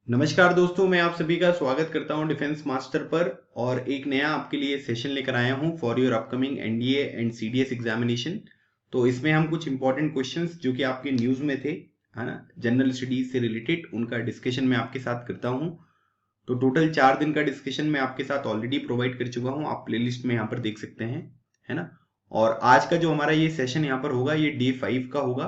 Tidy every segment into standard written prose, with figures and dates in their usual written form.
नमस्कार दोस्तों, मैं आप सभी का स्वागत करता हूं डिफेंस मास्टर पर। और एक नया आपके लिए सेशन लेकर आया हूं for your upcoming NDA and CDS examination. तो इसमें हम कुछ इंपॉर्टेंट क्वेश्चंस जो कि आपके न्यूज में थे, है ना, जनरल स्टडीज से रिलेटेड, उनका डिस्कशन मैं आपके साथ करता हूं। तो टोटल 4 दिन का डिस्कशन मैं आपके साथ ऑलरेडी प्रोवाइड कर चुका हूँ, आप प्लेलिस्ट में यहाँ पर देख सकते हैं, है ना। और आज का जो हमारा ये सेशन यहाँ पर होगा, ये डे 5 का होगा।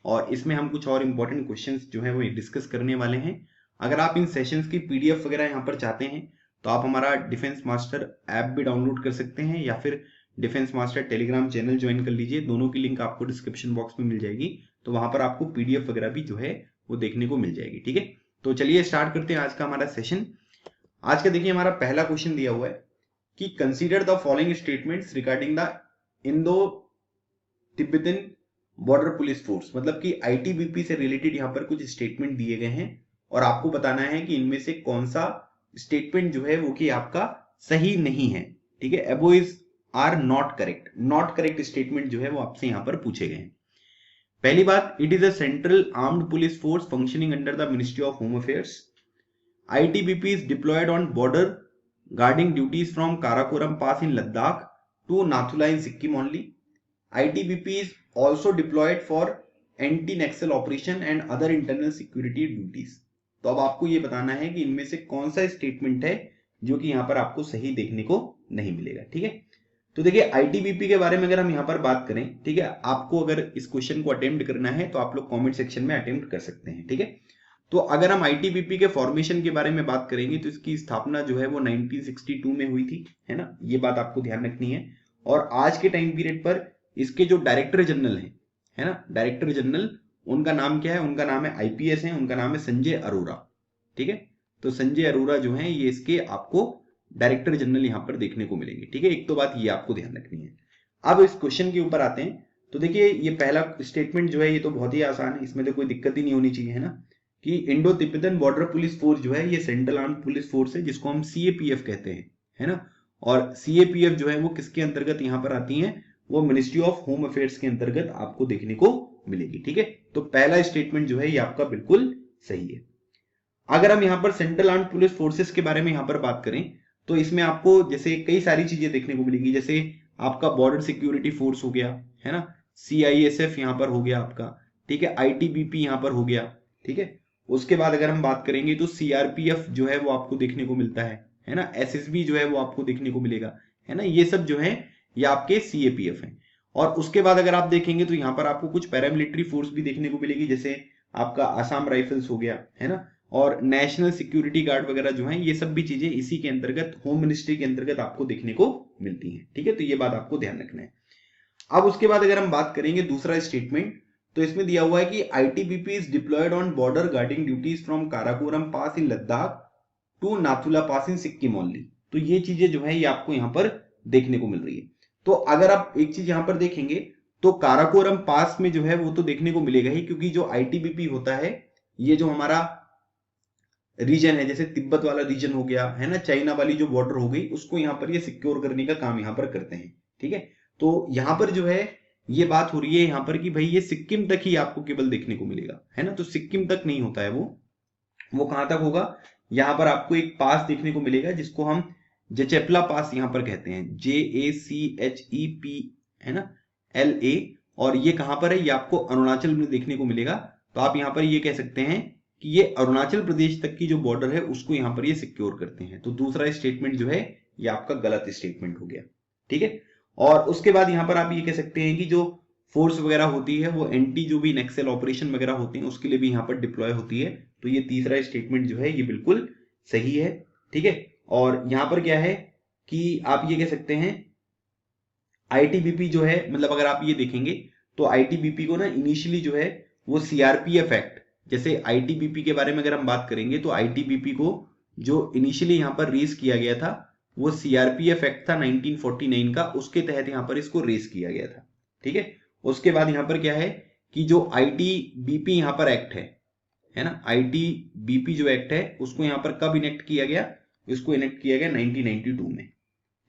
और इसमें हम कुछ और इंपॉर्टेंट क्वेश्चंस जो है वो डिस्कस करने वाले हैं। अगर आप इन सेशंस की पीडीएफ वगैरह यहाँ पर चाहते हैं तो आप हमारा डिफेंस मास्टर ऐप भी डाउनलोड कर सकते हैं, या फिर defence master Telegram channel join कर लीजिए। दोनों की लिंक आपको डिस्क्रिप्शन बॉक्स में मिल जाएगी, तो वहां पर आपको पीडीएफ वगैरह भी जो है वो देखने को मिल जाएगी। ठीक है, तो चलिए स्टार्ट करते हैं आज का हमारा सेशन। आज का देखिए हमारा पहला क्वेश्चन दिया हुआ है कि consider the following statements regarding the Indo Tibetan border police force. मतलब कि आईटीबीपी से रिलेटेड यहाँ पर कुछ स्टेटमेंट दिए गए हैं और आपको बताना है कि इनमें से कौन सा स्टेटमेंट जो है वो कि आपका सही नहीं है। ठीक है, above are not correct. Not correct statement जो है वो आपसे यहाँ पर पूछे गए हैं। पहली बात, it is a central armed police force functioning under the ministry of home affairs. ITBP is deployed on border guarding duties from Karakoram Pass in Ladakh to Nathula in Sikkim only. ITBP is also deployed for anti-Naxal operation and other internal security duties. तो अब आपको ये बताना है कि इनमें से कौन सा स्टेटमेंट है जो कि यहाँ पर आपको सही देखने को नहीं मिलेगा। ठीक है, तो देखिए आईटीबीपी के बारे में अगर हम यहाँ पर बात करें, ठीक है, आपको अगर इस क्वेश्चन को अटेम्प्ट करना है तो आप लोग कमेंट सेक्शन में अटेम्प्ट कर सकते हैं। ठीक है, तो अगर हम आईटीबीपी के फॉर्मेशन के बारे में बात करेंगे तो इसकी स्थापना जो है वो 1962 में हुई थी, है ना, ये बात आपको ध्यान रखनी है। और आज के टाइम पीरियड पर इसके जो डायरेक्टर जनरल हैं, है ना, डायरेक्टर जनरल, उनका नाम क्या है? उनका नाम है आईपीएस है, उनका नाम है संजय अरोरा। ठीक है, तो संजय अरोरा जो है ये इसके आपको डायरेक्टर जनरल यहाँ पर देखने को मिलेंगे। ठीक है, एक तो बात ये आपको ध्यान रखनी है। अब इस क्वेश्चन के ऊपर आते हैं। तो देखिए ये पहला स्टेटमेंट जो है ये तो बहुत ही आसान है, इसमें तो कोई दिक्कत ही नहीं होनी चाहिए, है ना, कि Indo Tibetan border police force जो है ये सेंट्रल आर्म पुलिस फोर्स है, जिसको हम सीएपीएफ कहते हैं, है ना। और सीएपीएफ जो है वो किसके अंतर्गत यहाँ पर आती है? वो मिनिस्ट्री ऑफ होम अफेयर्स के अंतर्गत आपको देखने को मिलेगी। ठीक है, तो पहला स्टेटमेंट जो है ये आपका बिल्कुल सही है। अगर हम यहाँ पर सेंट्रल आर्म पुलिस फोर्सेस के बारे में यहाँ पर बात करें तो इसमें आपको जैसे कई सारी चीजें देखने को मिलेगी, जैसे आपका बॉर्डर सिक्योरिटी फोर्स हो गया, है ना, सीआईएसएफ यहाँ पर हो गया आपका, ठीक है, आईटीबीपी यहाँ पर हो गया। ठीक है, उसके बाद अगर हम बात करेंगे तो सीआरपीएफ जो है वो आपको देखने को मिलता है ना, एसएसबी जो है वो आपको देखने को मिलेगा, है ना, ये सब जो है ये आपके सीएपीएफ हैं। और उसके बाद अगर आप देखेंगे तो यहाँ पर आपको कुछ पैरामिलिट्री फोर्स भी देखने को मिलेगी, जैसे आपका आसाम राइफल्स हो गया, है ना, और नेशनल सिक्योरिटी गार्ड वगैरह जो है, ये सब भी चीजें इसी के अंतर्गत, होम मिनिस्ट्री के अंतर्गत आपको देखने को मिलती हैं। ठीक है, तो ये बात आपको ध्यान रखना है। अब उसके बाद अगर हम बात करेंगे दूसरा स्टेटमेंट, तो इसमें दिया हुआ है कि ITBP is deployed on border guarding duties from Karakoram pass in Ladakh to Nathula pass in Sikkim only. तो ये चीजें जो है ये आपको यहाँ पर देखने को मिल रही है। तो अगर आप एक चीज यहाँ पर देखेंगे तो काराकोरम पास में जो है वो तो देखने को मिलेगा ही, क्योंकि जो आईटीबीपी होता है ये जो हमारा रीजन है, जैसे तिब्बत वाला रीजन हो गया, है ना, चाइना वाली जो बॉर्डर हो गई, उसको यहाँ पर ये सिक्योर करने का काम यहाँ पर करते हैं। ठीक है, तो यहाँ पर जो है ये बात हो रही है यहाँ पर कि भाई ये सिक्किम तक ही आपको केवल देखने को मिलेगा, है ना, तो सिक्किम तक नहीं होता है वो कहां तक होगा? यहाँ पर आपको एक पास देखने को मिलेगा जिसको हम जचेपला पास यहाँ पर कहते हैं, JACHEP, है ना, LA। और ये कहां पर है? ये आपको अरुणाचल में देखने को मिलेगा। तो आप यहाँ पर ये कह सकते हैं कि ये अरुणाचल प्रदेश तक की जो बॉर्डर है उसको यहाँ पर ये सिक्योर करते हैं। तो दूसरा स्टेटमेंट जो है ये आपका गलत स्टेटमेंट हो गया। ठीक है, और उसके बाद यहाँ पर आप ये कह सकते हैं कि जो फोर्स वगैरह होती है वो एंटी जो भी नक्सल ऑपरेशन वगैरह होते हैं उसके लिए भी यहाँ पर डिप्लॉय होती है। तो ये तीसरा स्टेटमेंट जो है ये बिल्कुल सही है। ठीक है, और यहाँ पर क्या है कि आप ये कह सकते हैं आईटीबीपी जो है, मतलब अगर आप ये देखेंगे तो आईटीबीपी को ना इनिशियली जो है वो सीआरपीएफ एक्ट, जैसे आईटीबीपी के बारे में अगर हम बात करेंगे तो आईटीबीपी को जो इनिशियली यहाँ पर रेस किया गया था वो सीआरपीएफ एक्ट था 1949 का, उसके तहत यहाँ पर इसको रेस किया गया था। ठीक है, उसके बाद यहाँ पर क्या है कि जो आईटीबीपी यहाँ पर एक्ट है ना, आईटीबीपी जो एक्ट है उसको यहाँ पर कब इनेक्ट किया गया? इसको इनेक्ट किया गया 1992 में।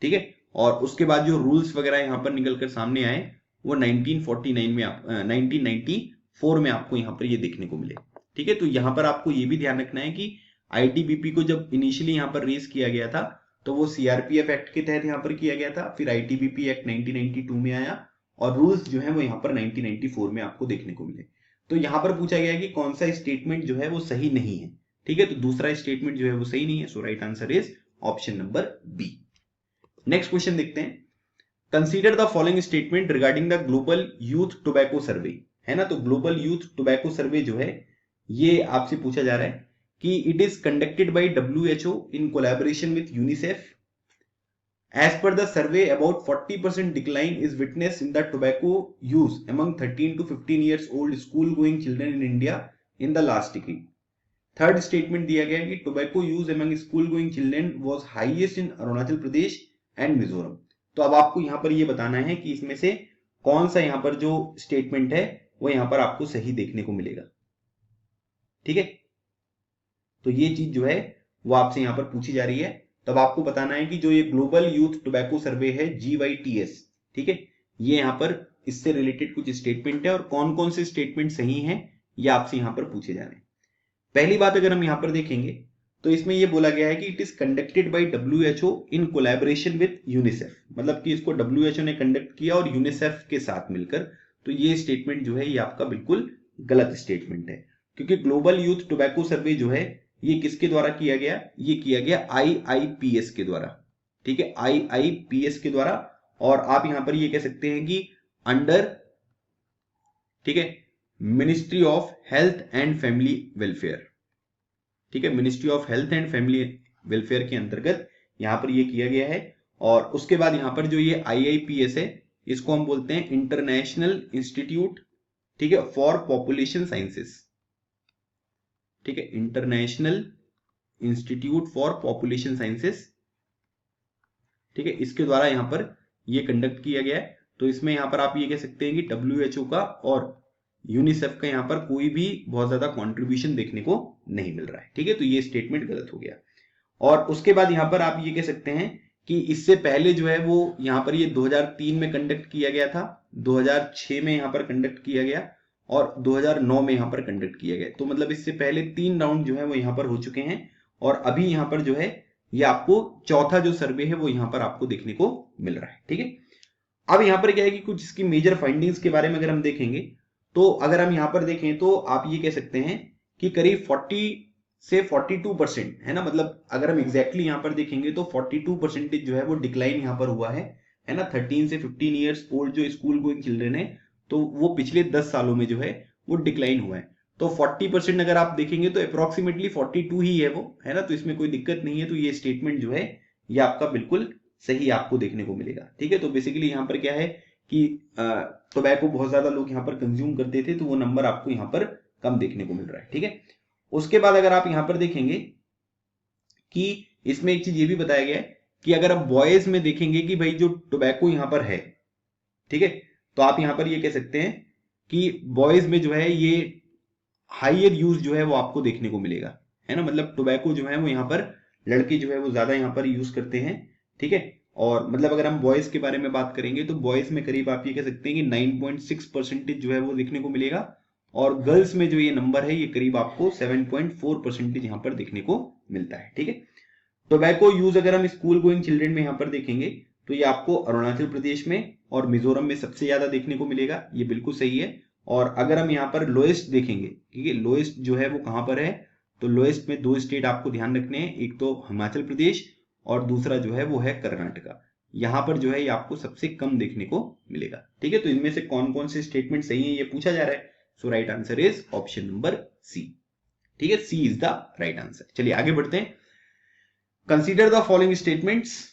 ठीक है, और उसके बाद जो रूल्स वगैरह यहाँ पर निकलकर सामने आए वो 1949 में 1994 में आपको यहाँ पर ये देखने को मिले। ठीक है, तो यहाँ पर आपको ये भी ध्यान रखना है कि आईटीबीपी को जब इनिशियली यहाँ पर रेज किया गया था तो वो सीआरपीएफ एक्ट के तहत यहाँ पर किया गया था, फिर आईटीबीपी एक्ट 1992 में आया और रूल्स जो है वो यहाँ पर 1994 में आपको देखने को मिले। तो यहाँ पर पूछा गया है कि कौन सा स्टेटमेंट जो है वो सही नहीं है। ठीक है, तो दूसरा स्टेटमेंट जो है वो सही नहीं है, so right answer is option number B. Next question देखते हैं। Consider the following statement regarding the global youth tobacco survey, है ना। तो ग्लोबल यूथ टोबैको सर्वे जो है ये आपसे पूछा जा रहा है कि it is conducted by WHO in collaboration with UNICEF. As per the survey, about 40% decline is witnessed in the tobacco use among 13 to 15 years old school-going children in India in the last decade. Third statement दिया गया है कि tobacco use among school-going children was highest in Arunachal Pradesh and Mizoram. तो अब आपको यहाँ पर ये बताना है कि इसमें से कौन सा यहाँ पर जो स्टेटमेंट है वो यहाँ पर आपको सही देखने को मिलेगा। ठीक है, तो ये चीज जो है वो आपसे यहाँ पर पूछी जा रही है। तब आपको बताना है कि जो ये ग्लोबल यूथ टोबैको सर्वे है GYTS, ठीक है, ये यहाँ पर इससे रिलेटेड कुछ स्टेटमेंट है और कौन कौन से स्टेटमेंट सही हैं ये आपसे यहाँ पर पूछे जा रहे हैं। पहली बात अगर हम यहाँ पर देखेंगे तो इसमें ये बोला गया है कि it is conducted by WHO in collaboration with UNICEF, मतलब कि इसको WHO ने कंडक्ट किया और यूनिसेफ के साथ मिलकर। तो ये स्टेटमेंट जो है ये आपका बिल्कुल गलत स्टेटमेंट है, क्योंकि ग्लोबल यूथ टोबैको सर्वे जो है ये किसके द्वारा किया गया, ये किया गया IIPS के द्वारा। ठीक है, IIPS के द्वारा, और आप यहां पर ये कह सकते हैं कि अंडर, ठीक है, ministry of health and family welfare. ठीक है, ministry of health and family welfare के अंतर्गत यहां पर ये किया गया है। और उसके बाद यहां पर जो ये IIPS है इसको हम बोलते हैं इंटरनेशनल इंस्टीट्यूट, ठीक है, फॉर पॉपुलेशन साइंसेस। ठीक है, international institute for population sciences, ठीक है, इसके द्वारा यहां पर ये कंडक्ट किया गया है। तो इसमें यहां पर आप ये कह सकते हैं कि WHO का और यूनिसेफ का यहां पर कोई भी बहुत ज्यादा कंट्रीब्यूशन देखने को नहीं मिल रहा है। ठीक है, तो ये स्टेटमेंट गलत हो गया। और उसके बाद यहां पर आप ये कह सकते हैं कि इससे पहले जो है वो यहां पर ये 2003 में कंडक्ट किया गया था, 2006 में यहां पर कंडक्ट किया गया और 2009 में यहां पर कंडक्ट किया गया। तो मतलब इससे पहले 3 राउंड जो है वो यहां पर हो चुके हैं और अभी यहां पर जो है ये आपको चौथा जो सर्वे है वो यहां पर आपको देखने को मिल रहा है। ठीक है, अब यहां पर क्या है कि कुछ इसकी मेजर फाइंडिंग्स के बारे में अगर हम देखेंगे तो अगर हम यहां पर देखें तो आप ये कह सकते हैं कि करीब 40 से 42% है ना, मतलब अगर हम एग्जैक्टली यहां पर देखेंगे तो 42% जो है वो डिक्लाइन यहां पर हुआ है ना। 13 से 15 ईयर्स ओल्ड जो स्कूल गोइंग चिल्ड्रन है तो वो पिछले 10 सालों में जो है वो डिक्लाइन हुआ है। तो 40% अगर आप देखेंगे तो अप्रोक्सीमेटली 42 ही है वो, है ना, तो इसमें कोई दिक्कत नहीं है। तो ये स्टेटमेंट जो है ये आपका बिल्कुल सही आपको देखने को मिलेगा। ठीक है, तो बेसिकली यहाँ पर क्या है कि टोबैको बहुत ज्यादा लोग यहाँ पर कंज्यूम करते थे तो वो नंबर आपको यहाँ पर कम देखने को मिल रहा है। ठीक है, उसके बाद अगर आप यहाँ पर देखेंगे कि इसमें एक चीज ये भी बताया गया है कि अगर आप बॉयज में देखेंगे कि भाई जो टोबैको यहाँ पर है, ठीक है, तो आप यहां पर ये कह सकते हैं कि बॉयज में जो है ये हाइयर यूज जो है वो आपको देखने को मिलेगा, है ना, मतलब टोबैको जो है वो यहाँ पर लड़के जो है वो ज्यादा यहाँ पर यूज करते हैं। ठीक है, और मतलब अगर हम बॉयज के बारे में बात करेंगे तो बॉयज में करीब आप ये कह सकते हैं कि 9.6% जो है वो देखने को मिलेगा और गर्ल्स में जो ये नंबर है ये करीब आपको 7.4% यहाँ पर देखने को मिलता है। ठीक है, टोबैको यूज अगर हम स्कूल गोइंग चिल्ड्रन में यहाँ पर देखेंगे तो ये आपको अरुणाचल प्रदेश में और मिजोरम में सबसे ज्यादा देखने को मिलेगा, ये बिल्कुल सही है। और अगर हम यहाँ पर लोएस्ट देखेंगे, ठीक है, लोएस्ट जो है वो कहां पर है, तो लोएस्ट में 2 स्टेट आपको ध्यान रखने हैं, एक तो हिमाचल प्रदेश और दूसरा जो है वो है कर्नाटका। यहां पर जो है ये आपको सबसे कम देखने को मिलेगा। ठीक है, तो इनमें से कौन कौन से स्टेटमेंट सही है ये पूछा जा रहा है। So right answer is option number C. ठीक है, C is the right answer. चलिए आगे बढ़ते हैं। Consider the following statements.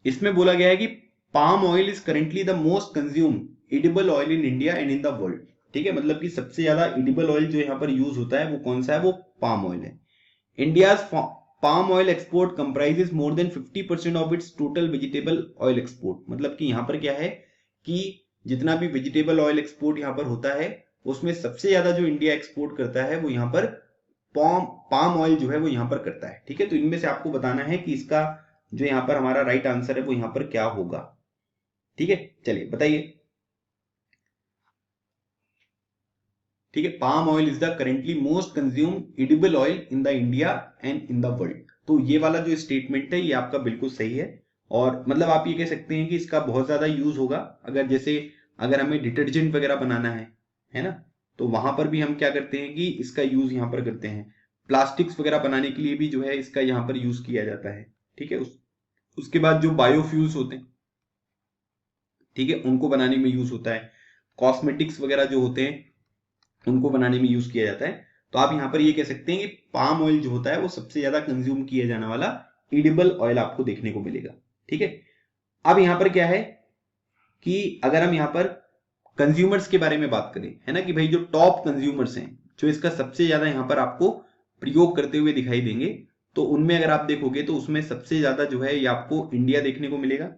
इसमें बोला गया है कि palm oil is currently the most consume edible oil in India and in the world. ठीक है, मतलब कि सबसे ज्यादा एडिबल ऑयल जो यहाँ पर यूज होता है वो कौन सा है, वो पाम ऑयल है। India's palm oil export comprises more than 50% of its total vegetable oil export. मतलब कि यहाँ पर क्या है कि जितना भी वेजिटेबल ऑयल एक्सपोर्ट यहाँ पर होता है उसमें सबसे ज्यादा जो इंडिया एक्सपोर्ट करता है वो यहाँ पर पाम ऑयल जो है वो यहाँ पर करता है। ठीक है, तो इनमें से आपको बताना है कि इसका जो यहाँ पर हमारा राइट आंसर है वो यहाँ पर क्या होगा। ठीक है, चलिए बताइए। ठीक है, palm oil is the currently most consumed edible oil in the India and in the world. तो ये वाला जो स्टेटमेंट है ये आपका बिल्कुल सही है, और मतलब आप ये कह सकते हैं कि इसका बहुत ज्यादा यूज होगा अगर जैसे अगर हमें डिटर्जेंट वगैरह बनाना है ना, तो वहां पर भी हम क्या करते हैं कि इसका यूज यहाँ पर करते हैं। प्लास्टिक्स वगैरह बनाने के लिए भी जो है इसका यहाँ पर यूज किया जाता है। ठीक है, उसके बाद जो बायोफ्यूल्स होते हैं, ठीक है, उनको बनाने में यूज होता है। कॉस्मेटिक्स वगैरह जो होते हैं उनको बनाने में यूज किया जाता है। तो आप यहां पर ये कह सकते हैं कि पाम ऑयल जो होता है वो सबसे ज्यादा कंज्यूम किया जाने वाला एडिबल ऑयल आपको देखने को मिलेगा। ठीक है, अब यहां पर क्या है कि अगर हम यहां पर कंज्यूमर्स के बारे में बात करें, है ना, कि भाई जो टॉप कंज्यूमर्स हैं जो इसका सबसे ज्यादा यहां पर आपको प्रयोग करते हुए दिखाई देंगे, तो उनमें अगर आप देखोगे तो उसमें सबसे ज्यादा जो है ये आपको इंडिया देखने को मिलेगा।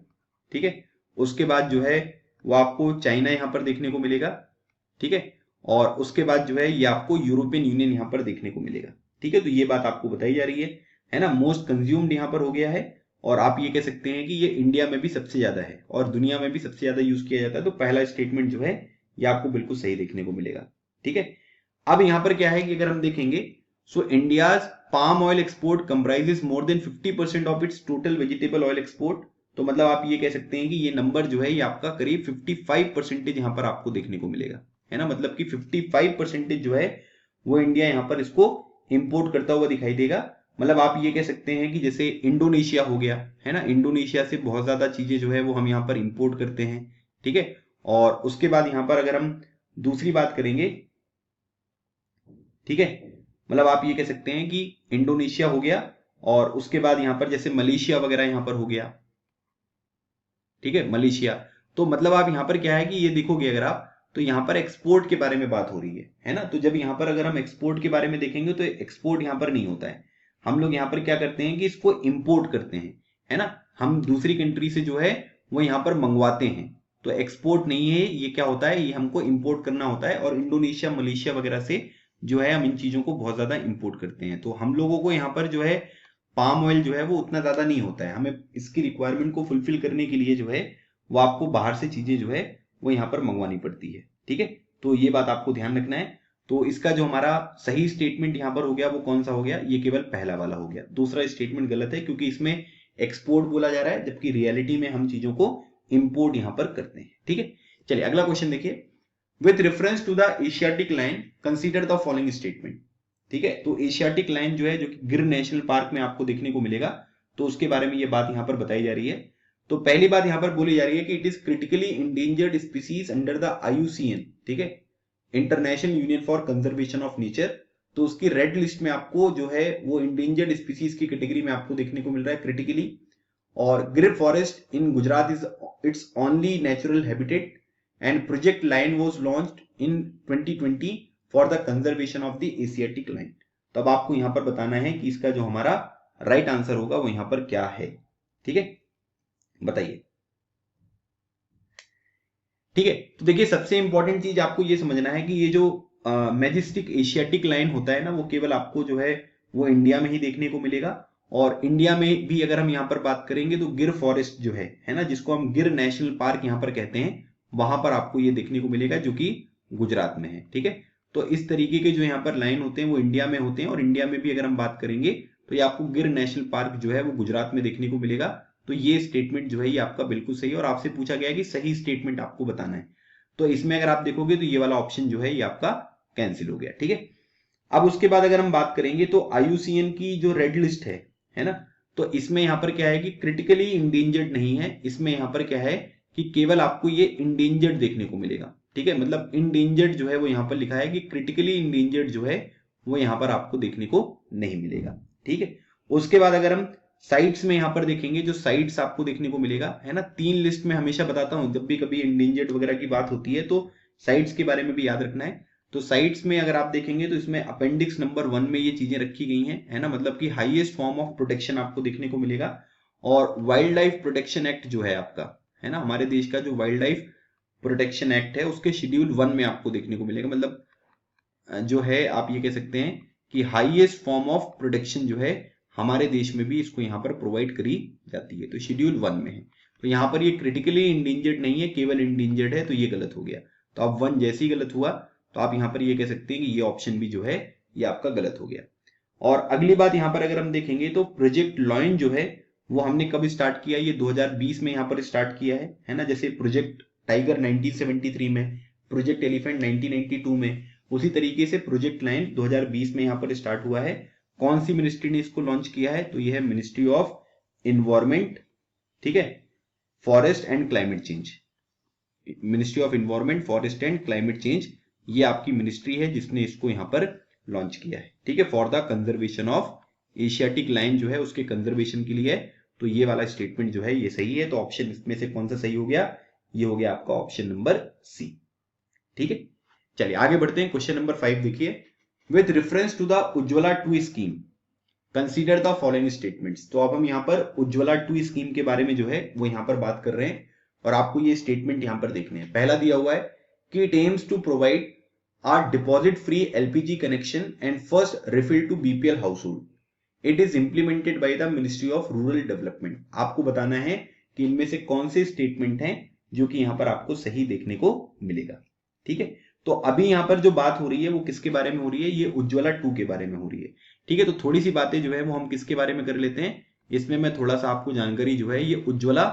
ठीक है, उसके बाद जो है वो आपको चाइना यहां पर देखने को मिलेगा। ठीक है, और उसके बाद जो है ये आपको यूरोपियन यूनियन यहां पर देखने को मिलेगा। ठीक है, तो ये बात आपको बताई जा रही है ना, मोस्ट कंज्यूम्ड यहां पर हो गया है, और आप ये कह सकते हैं कि ये इंडिया में भी सबसे ज्यादा है और दुनिया में भी सबसे ज्यादा यूज किया जाता है। तो पहला स्टेटमेंट जो है ये आपको बिल्कुल सही देखने को मिलेगा। ठीक है, अब यहां पर क्या है कि अगर हम देखेंगे, सो India's palm oil export comprises more than 50% of its total vegetable oil export. तो मतलब आप ये कह सकते हैं कि ये नंबर जो है ये आपका करीब 55% यहां पर आपको देखने को मिलेगा, है ना, मतलब कि 55% जो है वो इंडिया यहां पर इसको इंपोर्ट करता हुआ दिखाई देगा। मतलब आप ये कह सकते हैं कि जैसे इंडोनेशिया हो गया, है ना, इंडोनेशिया से बहुत ज्यादा चीजें जो है वो हम यहाँ पर इंपोर्ट करते हैं। ठीक है, और उसके बाद यहां पर अगर हम दूसरी बात करेंगे, ठीक है, मतलब आप ये कह सकते हैं कि इंडोनेशिया हो गया, और उसके बाद यहां पर जैसे मलेशिया वगैरह यहां पर हो गया। ठीक है, मलेशिया। तो मतलब आप यहां पर क्या है कि ये देखोगे अगर आप, तो यहां पर एक्सपोर्ट के बारे में बात हो रही है ना। तो जब यहां पर अगर हम एक्सपोर्ट के बारे में देखेंगे तो एक्सपोर्ट यहां पर नहीं होता है। हम लोग यहां पर क्या करते हैं कि इसको इंपोर्ट करते हैं, है ना, हम दूसरी कंट्री से जो है वो यहां पर मंगवाते हैं। तो एक्सपोर्ट नहीं है, ये क्या होता है, ये हमको इंपोर्ट करना होता है। और इंडोनेशिया मलेशिया वगैरह से जो है हम इन चीजों को बहुत ज्यादा इंपोर्ट करते हैं। तो हम लोगों को यहाँ पर जो है पाम ऑयल जो है वो उतना ज्यादा नहीं होता है। हमें इसकी रिक्वायरमेंट को फुलफिल करने के लिए जो है वो आपको बाहर से चीजें जो है वो यहाँ पर मंगवानी पड़ती है। ठीक है, तो ये बात आपको ध्यान रखना है। तो इसका जो हमारा सही स्टेटमेंट यहाँ पर हो गया वो कौन सा हो गया, ये केवल पहला वाला हो गया। दूसरा स्टेटमेंट गलत है क्योंकि इसमें एक्सपोर्ट बोला जा रहा है, जबकि रियलिटी में हम चीजों को इंपोर्ट यहाँ पर करते हैं। ठीक है, चलिए अगला क्वेश्चन देखिए। With reference to the Asiatic line consider the following statement. ठीक है, तो एशियाटिक लाइन जो है जो कि गिर नेशनल पार्क में आपको देखने को मिलेगा, तो उसके बारे में ये बात यहाँ पर बताई जा रही है। तो पहली बात यहाँ पर बोली जा रही है कि it is critically endangered species under the IUCN, ठीक है, international union for conservation of nature. तो उसकी रेड लिस्ट में आपको जो है वो इंडेंजर्ड स्पीसीज की कैटेगरी में आपको देखने को मिल रहा है क्रिटिकली। और गिर forest in Gujarat is it's only natural habitat and project line was launched in 2020 for the conservation of the Asiatic line. तो अब आपको यहां पर बताना है कि इसका जो हमारा राइट आंसर होगा वो यहां पर क्या है। ठीक है, बताइए। ठीक है, तो देखिए सबसे इंपॉर्टेंट चीज आपको ये समझना है कि ये जो मैजेस्टिक एशियाटिक लाइन होता है ना, वो केवल आपको जो है वो इंडिया में ही देखने को मिलेगा। और इंडिया में भी अगर हम यहाँ पर बात करेंगे तो गिर फॉरेस्ट जो है ना, जिसको हम गिर नेशनल पार्क यहाँ पर कहते हैं, वहां पर आपको ये देखने को मिलेगा जो कि गुजरात में है। ठीक है, तो इस तरीके के जो यहाँ पर लाइन होते हैं वो इंडिया में होते हैं। और इंडिया में भी अगर हम बात करेंगे तो ये आपको गिर नेशनल पार्क जो है वो गुजरात में देखने को मिलेगा। तो ये स्टेटमेंट जो है ये आपका बिल्कुल सही है, और आपसे पूछा गया है कि सही स्टेटमेंट आपको बताना है। तो इसमें अगर आप देखोगे तो ये वाला ऑप्शन जो है ये आपका कैंसिल हो गया। ठीक है, अब उसके बाद अगर हम बात करेंगे तो IUCN की जो रेड लिस्ट है ना, तो इसमें यहां पर क्या है कि क्रिटिकली इंडेंजर्ड नहीं है। इसमें यहां पर क्या है कि केवल आपको ये इंडेंजर्ड देखने को मिलेगा। ठीक है, मतलब इंडेंजर्ड जो है वो यहां पर लिखा है कि क्रिटिकली इंडेंजर्ड जो है वो यहां पर आपको देखने को नहीं मिलेगा। ठीक है, उसके बाद अगर हम साइट्स में यहां पर देखेंगे, जो साइट्स आपको देखने को मिलेगा, है ना, 3 लिस्ट में हमेशा बताता हूं जब भी कभी इंडेंजर्ड वगैरह की बात होती है तो साइट्स के बारे में भी याद रखना है। तो साइट्स में अगर आप देखेंगे तो इसमें अपेंडिक्स नंबर 1 में ये चीजें रखी गई हैं, है ना, मतलब कि हाईएस्ट फॉर्म ऑफ प्रोटेक्शन आपको देखने को मिलेगा। और वाइल्ड लाइफ प्रोटेक्शन एक्ट जो है आपका, है ना, हमारे देश का जो वाइल्ड लाइफ प्रोटेक्शन एक्ट है उसके शेड्यूल 1 में आपको देखने को मिलेगा। मतलब जो है आप ये कह सकते हैं कि हाईएस्ट फॉर्म ऑफ प्रोटेक्शन जो है हमारे देश में भी इसको यहाँ पर प्रोवाइड करी जाती है, तो शेड्यूल 1 में है। तो यहाँ पर ये क्रिटिकली इंडेंजर्ड नहीं है, केवल इंडेंजर्ड है, तो ये गलत हो गया। तो अब 1 जैसे ही गलत हुआ तो आप यहाँ पर ये कह सकते हैं कि ये ऑप्शन भी जो है ये आपका गलत हो गया। और अगली बात यहाँ पर अगर हम देखेंगे तो प्रोजेक्ट लॉयन जो है वो हमने कब स्टार्ट किया, ये 2020 में यहाँ पर स्टार्ट किया है ना। जैसे प्रोजेक्ट टाइगर 1973 में, प्रोजेक्ट एलिफेंट 1992 में, उसी तरीके से प्रोजेक्ट लायन 2020 में यहाँ पर स्टार्ट हुआ है। कौन सी मिनिस्ट्री ने इसको लॉन्च किया है, तो यह है मिनिस्ट्री ऑफ इन्वायरमेंट, ठीक है, forest and climate change. Ministry of environment, forest and climate change, ये आपकी मिनिस्ट्री है जिसने इसको यहाँ पर लॉन्च किया है, ठीक है, for the conservation of Asiatic lion जो है उसके कंजर्वेशन के लिए। तो ये वाला स्टेटमेंट जो है ये सही है। तो ऑप्शन इसमें से कौन सा सही हो गया, ये हो गया आपका ऑप्शन नंबर सी, ठीक है। चलिए आगे बढ़ते हैं। क्वेश्चन नंबर 5 देखिए, with reference to the Ujjwala 2 scheme consider the following statements. तो अब हम यहाँ पर उज्ज्वला 2 स्कीम के बारे में जो है वो यहाँ पर बात कर रहे हैं और आपको ये स्टेटमेंट यहाँ पर देखने हैं। पहला दिया हुआ है कि it aims to provide a deposit free LPG connection and first refill to BPL household. It is implemented by the Ministry of Rural Development. आपको बताना है कि इनमें से कौन से स्टेटमेंट हैं जो कि यहाँ पर आपको सही देखने को मिलेगा, ठीक है। तो अभी यहाँ पर जो बात हो रही है वो किसके बारे में हो रही है, ये उज्ज्वला 2 के बारे में हो रही है, ठीक है। तो थोड़ी सी बातें जो है वो हम किसके बारे में कर लेते हैं, इसमें मैं थोड़ा सा आपको जानकारी जो है ये उज्ज्वला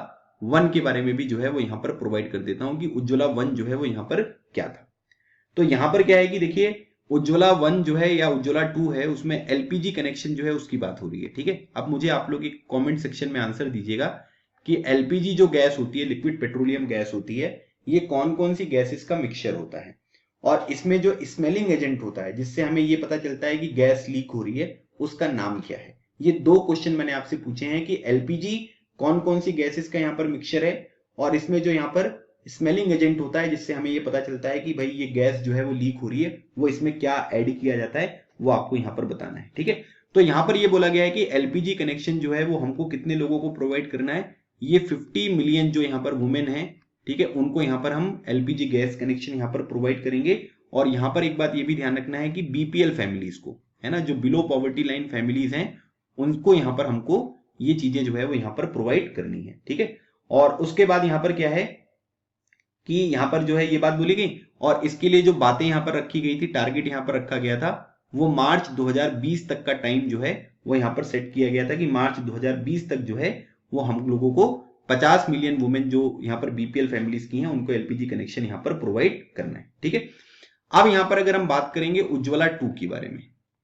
1 के बारे में भी जो है वो यहाँ पर प्रोवाइड कर देता हूं कि उज्ज्वला 1 जो है वो यहाँ पर क्या था। तो यहां पर क्या है कि देखिए उज्ज्वला 1 जो है या उज्ज्वला 2 है उसमें एलपीजी कनेक्शन जो है उसकी बात हो रही है, ठीक है। अब मुझे आप लोग एक कमेंट सेक्शन में आंसर दीजिएगा कि एलपीजी जो गैस होती है, लिक्विड पेट्रोलियम गैस होती है, ये कौन कौन सी गैसेस का मिक्सचर होता है और इसमें जो स्मेलिंग एजेंट होता है जिससे हमें ये पता चलता है कि गैस लीक हो रही है उसका नाम क्या है। ये दो क्वेश्चन मैंने आपसे पूछे हैं कि एलपीजी कौन कौन सी गैसेस का यहाँ पर मिक्सचर है और इसमें जो यहाँ पर स्मेलिंग एजेंट होता है जिससे हमें ये पता चलता है कि भाई ये गैस जो है वो लीक हो रही है, वो इसमें क्या ऐड किया जाता है वो आपको यहाँ पर बताना है, ठीक है। तो यहाँ पर ये बोला गया है कि एलपीजी कनेक्शन जो है वो हमको कितने लोगों को प्रोवाइड करना है, ये 50 मिलियन जो यहाँ पर वुमेन है, ठीक है, उनको यहाँ पर हम एलपीजी गैस कनेक्शन यहाँ पर प्रोवाइड करेंगे। और यहाँ पर एक बात ये भी ध्यान रखना है कि बीपीएल फैमिलीज को, है ना, जो बिलो पॉवर्टी लाइन फैमिलीज हैं उनको यहाँ पर हमको ये चीजें जो है वो यहाँ पर प्रोवाइड करनी है, ठीक है। और उसके बाद यहाँ पर क्या है कि यहाँ पर जो है ये बात बोली गई और इसके लिए जो बातें यहाँ पर रखी गई थी, टारगेट यहाँ पर रखा गया था, वो मार्च 2020 तक का टाइम जो है वो यहाँ पर सेट किया गया था कि मार्च 2020 तक जो है वो हम लोगों को 50 मिलियन वुमेन जो यहाँ पर बीपीएल फैमिलीज की हैं उनको एलपीजी कनेक्शन यहाँ पर प्रोवाइड करना है, ठीक है। अब यहाँ पर अगर हम बात करेंगे उज्ज्वला 2 के बारे में,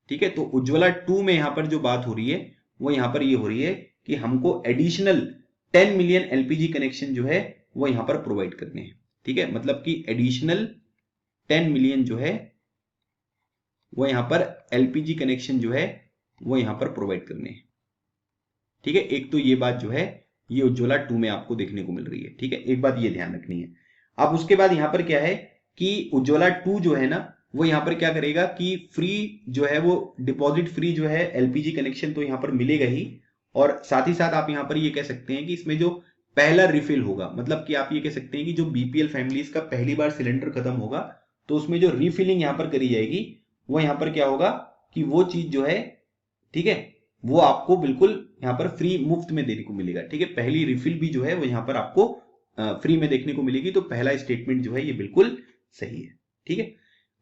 ठीक है, तो उज्ज्वला 2 में यहाँ पर जो बात हो रही है वो यहाँ पर ये हो रही है कि हमको एडिशनल 10 मिलियन एलपीजी कनेक्शन जो है वो यहाँ पर प्रोवाइड करने हैं, ठीक है। मतलब कि एडिशनल 10 मिलियन जो है वो यहां पर एलपीजी कनेक्शन जो है वो यहां पर प्रोवाइड करने हैं, ठीक है। एक तो ये बात जो है ये उज्ज्वला 2 में आपको देखने को मिल रही है, ठीक है, एक बात ये ध्यान रखनी है। अब उसके बाद यहां पर क्या है कि उज्ज्वला 2 जो है ना वो यहां पर क्या करेगा कि फ्री जो है वो डिपॉजिट फ्री जो है एलपीजी कनेक्शन तो यहां पर मिलेगा ही, और साथ ही साथ आप यहां पर ये कह सकते हैं कि इसमें जो पहला रिफिल होगा, मतलब कि आप ये कह सकते हैं कि जो बीपीएल फैमिलीज का पहली बार सिलेंडर खत्म होगा तो उसमें जो रिफिलिंग यहां पर करी जाएगी वो यहां पर क्या होगा कि वो चीज जो है, ठीक है, वो आपको बिल्कुल यहां पर फ्री मुफ्त में देने को मिलेगा, ठीक है। पहली रिफिल भी जो है वो यहां पर आपको फ्री में देखने को मिलेगी। तो पहला स्टेटमेंट जो है ये बिल्कुल सही है, ठीक है।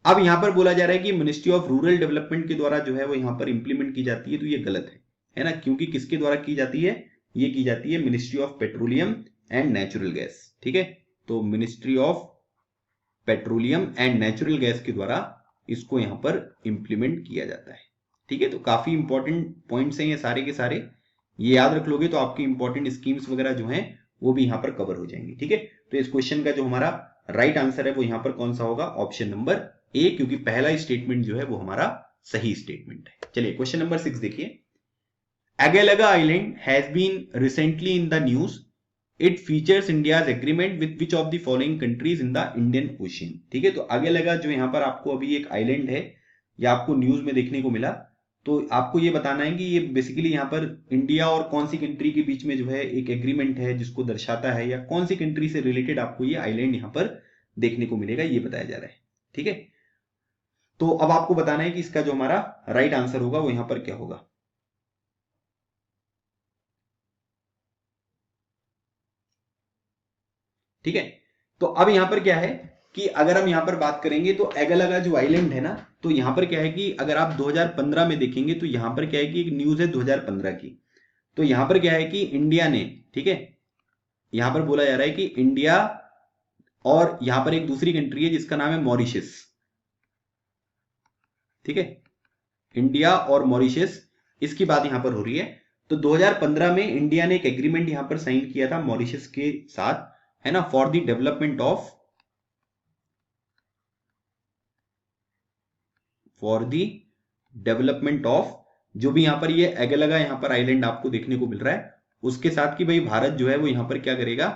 अब यहां पर बोला जा रहा है कि मिनिस्ट्री ऑफ रूरल डेवलपमेंट के द्वारा जो है वो यहां पर इंप्लीमेंट की जाती है, तो ये गलत है ना, क्योंकि किसके द्वारा की जाती है, ये की जाती है ministry of petroleum and natural gas, ठीक है। तो ministry of petroleum and natural gas के द्वारा इसको यहां पर इंप्लीमेंट किया जाता है, ठीक है। तो काफी इंपॉर्टेंट पॉइंट्स हैं ये सारे के सारे, ये याद रख लोगे तो आपकी इंपॉर्टेंट स्कीम्स वगैरह जो हैं वो भी यहां पर कवर हो जाएंगी, ठीक है। तो इस क्वेश्चन का जो हमारा राइट आंसर है वो यहां पर कौन सा होगा, ऑप्शन नंबर ए, क्योंकि पहला स्टेटमेंट जो है वो हमारा सही स्टेटमेंट है। चलिए क्वेश्चन नंबर 6 देखिए, Agalaga Island has been recently in the news. It features India's agreement with which of the following countries in the Indian Ocean. ठीक है, तो Agalaga जो यहाँ पर आपको अभी एक आइलैंड है या आपको न्यूज में देखने को मिला, तो आपको ये बताना है कि ये बेसिकली यहाँ पर इंडिया और कौन सी कंट्री के बीच में जो है एक एग्रीमेंट है जिसको दर्शाता है, या कौन सी कंट्री से रिलेटेड आपको ये आइलैंड यहाँ पर देखने को मिलेगा, ये बताया जा रहा है, ठीक है। तो अब आपको बताना है कि इसका जो हमारा राइट आंसर होगा वो यहाँ पर क्या होगा। ठीक है, तो अब यहां पर क्या है कि अगर हम यहाँ पर बात करेंगे तो एगलगा जो आइलैंड है ना, तो यहाँ पर क्या है कि अगर आप 2015 में देखेंगे तो यहाँ पर क्या है कि एक न्यूज है 2015 की। तो यहाँ पर क्या है कि इंडिया ने, ठीक है, यहाँ पर बोला जा रहा है कि इंडिया और यहाँ पर एक दूसरी कंट्री है जिसका नाम है मॉरिशस, ठीक है, इंडिया और मॉरिशस, इसकी बात यहां पर हो रही है। तो 2015 में इंडिया ने एक एग्रीमेंट यहां पर साइन किया था मॉरिशस के साथ, है ना, फॉर द डेवलपमेंट ऑफ जो भी यहां पर ये एगलगा यहां पर आइलैंड आपको देखने को मिल रहा है, उसके साथ कि भाई भारत जो है वो यहां पर क्या करेगा,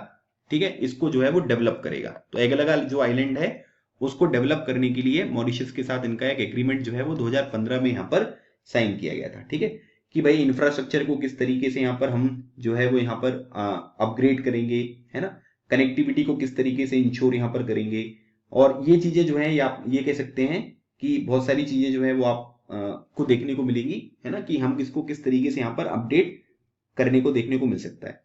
ठीक है, इसको जो है वो डेवलप करेगा। तो एगलगा जो आइलैंड है उसको डेवलप करने के लिए मॉरिशस के साथ इनका एक एग्रीमेंट जो है वो 2015 में यहां पर साइन किया गया था, ठीक है, कि भाई इंफ्रास्ट्रक्चर को किस तरीके से यहाँ पर हम जो है वो यहाँ पर अपग्रेड करेंगे, है ना, कनेक्टिविटी को किस तरीके से इंश्योर यहाँ पर करेंगे, और ये चीजें जो है आप ये कह सकते हैं कि बहुत सारी चीजें जो है वो आप को देखने को मिलेंगी, है ना, कि हम किसको किस तरीके से यहाँ पर अपडेट करने को देखने को मिल सकता है।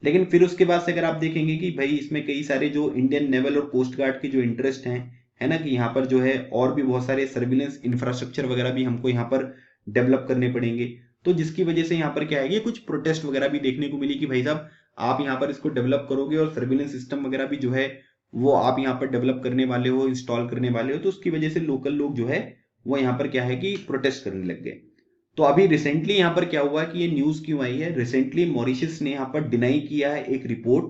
लेकिन फिर उसके बाद से अगर आप देखेंगे कि भाई इसमें कई सारे जो इंडियन नेवल और कोस्ट गार्ड के जो इंटरेस्ट हैं, है ना, कि यहाँ पर जो है और भी बहुत सारे सर्विलेंस इंफ्रास्ट्रक्चर वगैरह भी हमको यहाँ पर डेवलप करने पड़ेंगे। तो जिसकी वजह से यहाँ पर क्या है, कुछ प्रोटेस्ट वगैरह भी देखने को मिली कि भाई साहब आप यहाँ पर इसको डेवलप करोगे और सर्विलेंस सिस्टम वगैरह भी जो है वो आप यहाँ पर डेवलप करने वाले हो, इंस्टॉल करने वाले हो, तो उसकी वजह से लोकल लोग जो है वो यहाँ पर क्या है कि प्रोटेस्ट करने लग गए। तो अभी रिसेंटली यहाँ पर क्या हुआ कि ये न्यूज क्यों आई है, रिसेंटली मॉरिशस ने यहाँ पर डिनाई किया है एक रिपोर्ट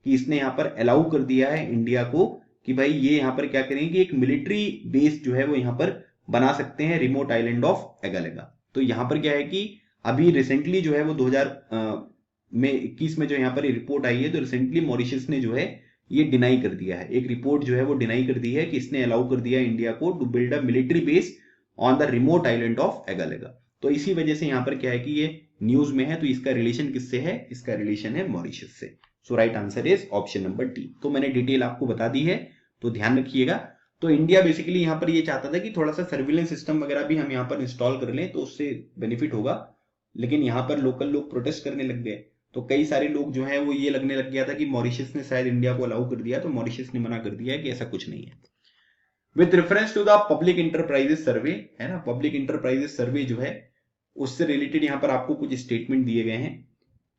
कि इसने यहाँ पर अलाउ कर दिया है इंडिया को कि भाई ये यहाँ पर क्या करेंगे कि एक मिलिट्री बेस जो है वो यहाँ पर बना सकते हैं रिमोट आइलैंड ऑफ एगलगा। तो यहाँ पर क्या है कि अभी रिसेंटली जो है वो 2021 में जो यहाँ पर रिपोर्ट आई है, तो रिसेंटली मॉरिशस ने जो है ये डिनाई कर दिया है, एक रिपोर्ट जो है वो डिनाई कर दी है कि इसने अलाउ कर दिया है इंडिया को to build a military base on the remote island of Agalega. तो इसी वजह से यहाँ पर क्या है कि ये न्यूज में है, तो इसका रिलेशन किससे है, इसका रिलेशन है मॉरिशस से। So right answer is option number D. तो मैंने डिटेल आपको बता दी है, तो ध्यान रखिएगा। तो इंडिया बेसिकली यहाँ पर ये चाहता था कि थोड़ा सा सर्विलेंस सिस्टम वगैरह भी हम यहाँ पर इंस्टॉल कर लें तो उससे बेनिफिट होगा, लेकिन यहाँ पर लोकल लोग प्रोटेस्ट करने लग गए। तो कई सारे लोग जो है वो ये लगने लग गया था कि मॉरिशस ने शायद इंडिया को अलाउ कर दिया, तो मॉरिशस ने मना कर दिया कि ऐसा कुछ नहीं है। With reference to the public enterprises survey, है ना, पब्लिक इंटरप्राइजेस सर्वे जो है उससे रिलेटेड यहाँ पर आपको कुछ स्टेटमेंट दिए गए हैं।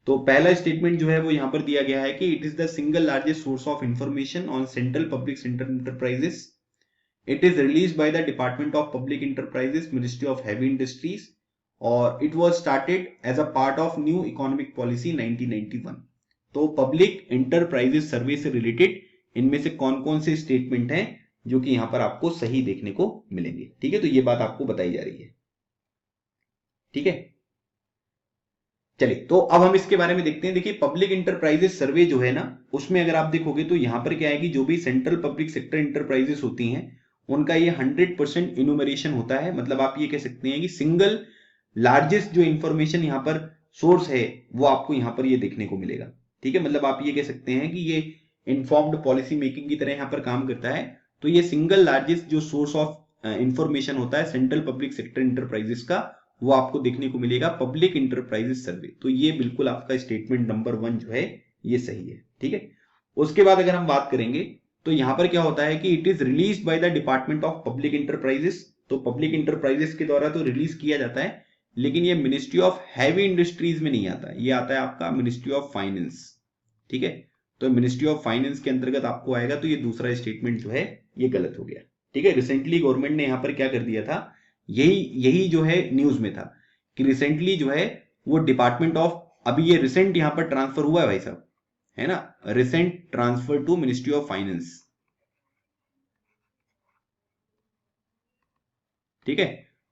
तो पहला स्टेटमेंट जो है वो यहाँ पर दिया गया है कि it is the single largest source of information on central public sector enterprises. It is released by the department of public enterprises, ministry of heavy industries, और it was started as a part of new economic policy 1991। तो public enterprises सर्वे से related इनमें से कौन कौन से statement हैं जो कि यहां पर आपको सही देखने को मिलेंगे, ठीक है, तो ये बात आपको बताई जा रही है, ठीक है। चलिए, तो अब हम इसके बारे में देखते हैं। देखिए, पब्लिक इंटरप्राइजेस सर्वे जो है ना, उसमें अगर आप देखोगे तो यहां पर क्या है कि जो भी सेंट्रल पब्लिक सेक्टर इंटरप्राइजेस होती हैं उनका ये 100% इनुमरेशन होता है। मतलब आप ये कह सकते हैं कि सिंगल लार्जेस्ट जो इंफॉर्मेशन यहाँ पर सोर्स है वो आपको यहाँ पर ये देखने को मिलेगा, ठीक है। मतलब आप ये कह सकते हैं कि ये इन्फॉर्म्ड पॉलिसी मेकिंग की तरह यहाँ पर काम करता है। तो ये सिंगल लार्जेस्ट जो सोर्स ऑफ इंफॉर्मेशन होता है सेंट्रल पब्लिक सेक्टर इंटरप्राइजेस का, वो आपको देखने को मिलेगा पब्लिक इंटरप्राइजेस सर्वे। तो ये बिल्कुल आपका स्टेटमेंट नंबर 1 जो है ये सही है, ठीक है। उसके बाद अगर हम बात करेंगे तो यहां पर क्या होता है कि it is released by the department of public enterprises. तो पब्लिक इंटरप्राइजेस के द्वारा तो रिलीज किया जाता है, लेकिन ये मिनिस्ट्री ऑफ हैवी इंडस्ट्रीज में नहीं आता, ये आता है आपका मिनिस्ट्री ऑफ फाइनेंस, ठीक है। तो मिनिस्ट्री ऑफ फाइनेंस के अंतर्गत आपको आएगा, तो ये दूसरा स्टेटमेंट जो है ये गलत हो गया, ठीक है। रिसेंटली गवर्नमेंट ने यहाँ पर क्या कर दिया था, यही जो है न्यूज में था कि रिसेंटली जो है वो डिपार्टमेंट ऑफ, अभी ये रिसेंट यहां पर ट्रांसफर हुआ है भाई साहब, है ना, recent transfer to ministry of finance, ठीक है।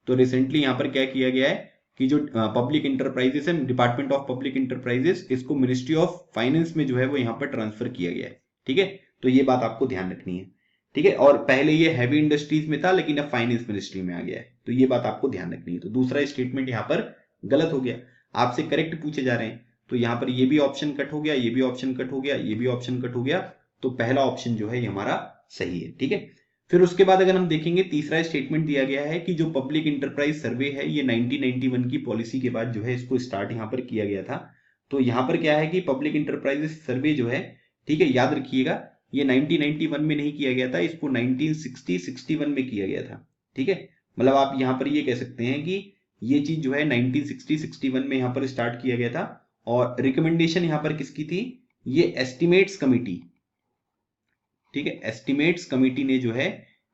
तो रिसेंटली यहां पर क्या किया गया है कि जो पब्लिक इंटरप्राइजेस है, डिपार्टमेंट ऑफ पब्लिक इंटरप्राइजेस, इसको मिनिस्ट्री ऑफ फाइनेंस में जो है वो यहां पर ट्रांसफर किया गया है, ठीक है। तो ये बात आपको ध्यान रखनी है, ठीक है। और पहले ये हैवी इंडस्ट्रीज में था, लेकिन अब फाइनेंस मिनिस्ट्री में आ गया है, तो ये बात आपको ध्यान रखनी है। तो दूसरा स्टेटमेंट यहां पर गलत हो गया, आपसे करेक्ट पूछे जा रहे हैं। तो यहां पर ये भी ऑप्शन कट हो गया, ये भी ऑप्शन कट हो गया, ये भी ऑप्शन कट हो गया। तो पहला ऑप्शन जो है ये हमारा सही है, ठीक है। फिर उसके बाद अगर हम देखेंगे, तीसरा स्टेटमेंट दिया गया है कि जो पब्लिक इंटरप्राइज सर्वे है ये 1991 की पॉलिसी के बाद जो है इसको स्टार्ट यहां पर किया गया था। तो यहां पर क्या है कि पब्लिक इंटरप्राइजेस सर्वे जो है, ठीक है, याद रखिएगा, ये 1991 में नहीं किया गया था, इसको 1960-61 में किया गया था। ठीक है, मतलब आप यहाँ पर ये कह सकते हैं कि ये चीज जो है 1960-61 में यहाँ पर स्टार्ट किया गया था। और रिकमेंडेशन यहाँ पर किसकी थी? ये एस्टिमेट्स कमिटी, ठीक है, एस्टिमेट्स कमिटी ने जो है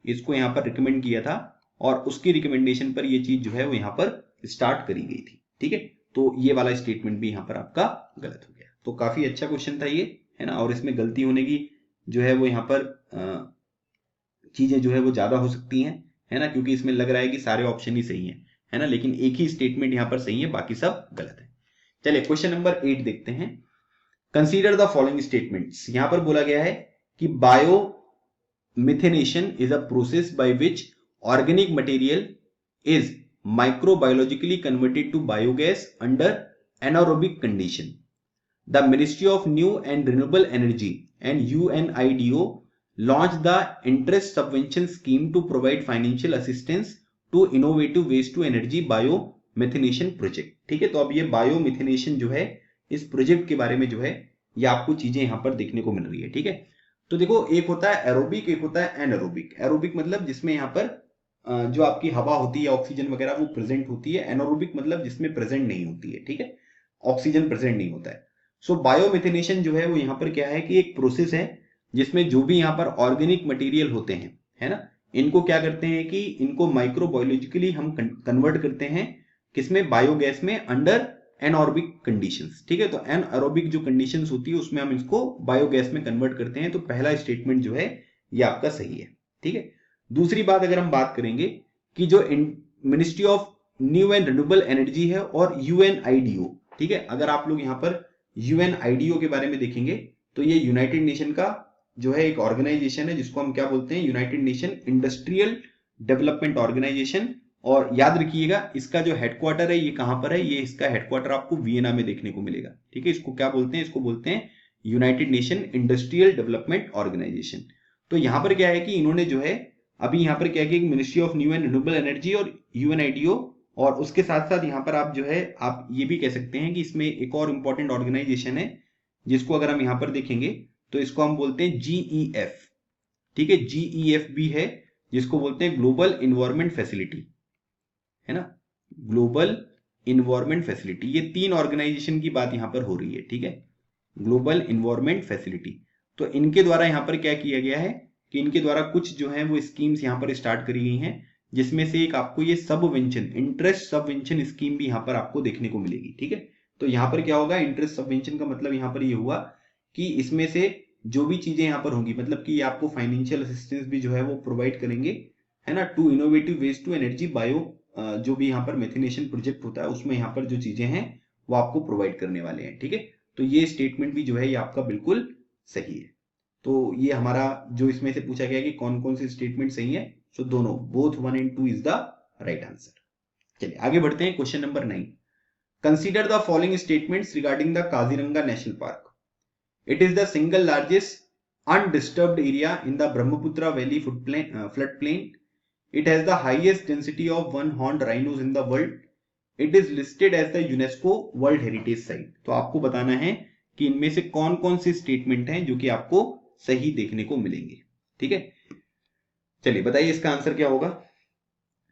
इसको यहाँ पर रिकमेंड किया था और उसकी रिकमेंडेशन पर ये चीज जो है वो यहाँ पर स्टार्ट करी गई थी। ठीक है, तो ये वाला स्टेटमेंट भी यहाँ पर आपका गलत हो गया। तो काफी अच्छा क्वेश्चन था ये, है ना, और इसमें गलती होने की जो है वो यहाँ पर चीजें जो है वो ज्यादा हो सकती हैं, है ना, क्योंकि इसमें लग रहा है कि सारे ऑप्शन ही सही हैं, है ना, लेकिन एक ही स्टेटमेंट यहाँ पर सही है, बाकी सब गलत है। चलिए क्वेश्चन नंबर 8 देखते हैं। Consider the following statements. यहां पर बोला गया है कि bio methanation is a process by which organic material is microbiologically converted to biogas under anaerobic condition. The Ministry of New and Renewable Energy and UNIDO launched the interest subvention scheme to provide financial assistance to innovative waste to energy biomethanation project. ठीक है, तो अब ये biomethanation जो है इस project के बारे में जो है ये आपको चीजें यहां पर देखने को मिल रही है। ठीक है, तो देखो एक होता है एरोबिक, एक होता है एनारोबिक। एरोबिक मतलब जिसमें यहाँ पर जो आपकी हवा होती है, ऑक्सीजन वगैरह वो प्रेजेंट होती है। एनारोबिक मतलब जिसमें प्रेजेंट नहीं होती है। ठीक है, ऑक्सीजन प्रेजेंट नहीं होता है। सो बायोमिथेनेशन जो है वो यहाँ पर क्या है कि एक प्रोसेस है जिसमें जो भी यहाँ पर ऑर्गेनिक मटेरियल होते हैं, है ना, इनको क्या करते हैं कि इनको माइक्रोबायोलॉजिकली हम कन्वर्ट करते हैं किसमें? बायोगैस में, अंडर एनऑर्बिक कंडीशंस। ठीक है, तो एनएरोबिक जो कंडीशंस होती है उसमें हम इसको बायोगैस में कन्वर्ट करते हैं। तो पहला स्टेटमेंट जो है ये आपका सही है। ठीक है, दूसरी बात अगर हम बात करेंगे कि जो ministry of new and renewable energy है और यूएनआईडीओ, ठीक है, अगर आप लोग यहाँ पर यूएनआईडीओ के बारे में देखेंगे तो ये यूनाइटेड नेशन का जो है एक ऑर्गेनाइजेशन है जिसको हम क्या बोलते हैं? United Nation Industrial Development Organization. और याद रखिएगा इसका जो हेडक्वार्टर है ये कहां पर है? ये इसका हेडक्वार्टर आपको वियना में देखने को मिलेगा। ठीक है, इसको क्या बोलते हैं? इसको बोलते हैं United Nation Industrial Development Organization. तो यहां पर क्या है कि इन्होंने जो है अभी यहाँ पर क्या किया, ministry of new and renewable energy और यूएनआईडीओ, और उसके साथ साथ यहाँ पर आप जो है आप ये भी कह सकते हैं कि इसमें एक और इंपॉर्टेंट ऑर्गेनाइजेशन है जिसको अगर हम यहाँ पर देखेंगे तो इसको हम बोलते हैं जीईएफ। ठीक है, जीईएफ भी है जिसको बोलते हैं ग्लोबल इन्वायरमेंट फैसिलिटी, है ना, ग्लोबल इन्वायरमेंट फैसिलिटी। ये तीन ऑर्गेनाइजेशन की बात यहाँ पर हो रही है। ठीक है, ग्लोबल इन्वायरमेंट फैसिलिटी। तो इनके द्वारा यहाँ पर क्या किया गया है कि इनके द्वारा कुछ जो है वो स्कीम्स यहाँ पर स्टार्ट करी गई हैं, जिसमें से एक आपको ये सबवेंशन, इंटरेस्ट सबवेंशन स्कीम भी यहाँ पर आपको देखने को मिलेगी। ठीक है, तो यहाँ पर क्या होगा? इंटरेस्ट सबवेंशन का मतलब यहाँ पर ये हुआ कि इसमें से जो भी चीजें यहाँ पर होंगी, मतलब कि आपको फाइनेंशियल असिस्टेंस भी जो है वो प्रोवाइड करेंगे, है ना, to innovative waste to energy bio, जो भी यहाँ पर मेथिनेशन प्रोजेक्ट होता है उसमें यहाँ पर जो चीजें हैं वो आपको प्रोवाइड करने वाले हैं। ठीक है, तो ये स्टेटमेंट भी जो है ये आपका बिल्कुल सही है। तो ये हमारा जो इसमें से पूछा गया कि कौन कौन से स्टेटमेंट सही है, सो दोनों, both 1 and 2 is the right answer. चलिए आगे बढ़ते हैं। Question number 9, consider the following statements regarding the Kaziranga National Park. It is the single largest undisturbed area in the Brahmaputra valley flood plain. It has the highest density of one horned rhinos in the world. It is listed as the UNESCO world heritage site. तो आपको बताना है कि इनमें से कौन कौन से स्टेटमेंट हैं जो कि आपको सही देखने को मिलेंगे। ठीक है, चलिए बताइए इसका आंसर क्या होगा।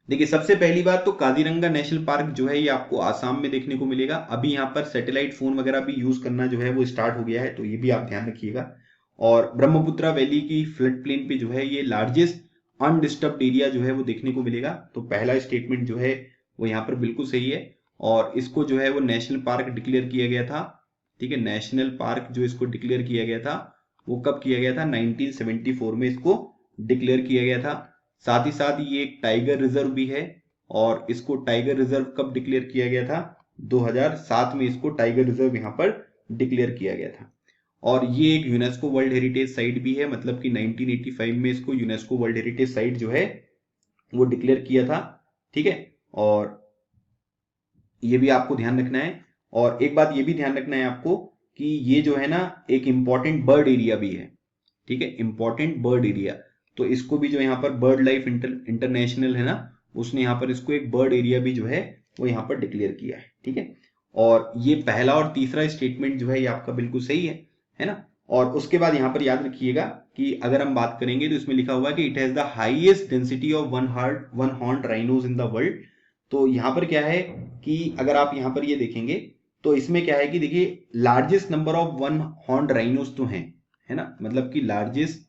देखिए सबसे पहली बात तो काजीरंगा नेशनल पार्क जो है ये आपको आसाम में देखने को मिलेगा। अभी यहाँ पर सैटेलाइट फोन वगैरह भी यूज करना जो है वो स्टार्ट हो गया है, तो ये भी आप ध्यान रखिएगा। और ब्रह्मपुत्र वैली की फ्लड प्लेन पे जो है ये लार्जेस्ट अनडिस्टर्ब्ड एरिया जो है वो देखने को मिलेगा। तो पहला स्टेटमेंट जो है वो यहाँ पर बिल्कुल सही है। और इसको जो है वो नेशनल पार्क डिक्लेयर किया गया था। ठीक है, नेशनल पार्क जो इसको डिक्लेयर किया गया था वो कब किया गया था? 1974 में इसको डिक्लेयर किया गया था। साथ ही साथ ये एक टाइगर रिजर्व भी है, और इसको टाइगर रिजर्व कब डिक्लेयर किया गया था? 2007 में इसको टाइगर रिजर्व यहाँ पर डिक्लेयर किया गया था। और ये एक यूनेस्को वर्ल्ड हेरिटेज साइट भी है, मतलब कि 1985 में इसको यूनेस्को वर्ल्ड हेरिटेज साइट जो है वो डिक्लेयर किया था। ठीक है, और ये भी आपको ध्यान रखना है। और एक बात ये भी ध्यान रखना है आपको कि ये जो है ना एक इंपॉर्टेंट बर्ड एरिया भी है। ठीक है, इंपॉर्टेंट बर्ड एरिया, तो इसको भी जो यहाँ पर बर्ड लाइफ इंटरनेशनल है ना, उसने यहाँ पर इसको एक बर्ड एरिया भी जो है वो यहाँ पर डिक्लेयर किया है। ठीक है, और ये पहला और तीसरा स्टेटमेंट जो है ये आपका बिल्कुल सही है ना। और उसके बाद यहाँ पर याद रखिएगा कि अगर हम बात करेंगे तो इसमें लिखा हुआ है कि it has the highest density of one horn rhinos in the world. तो यहाँ पर क्या है कि अगर आप यहाँ पर ये देखेंगे तो इसमें क्या है कि देखिए largest number of one horn rhinos तो हैं, है ना, मतलब कि लार्जेस्ट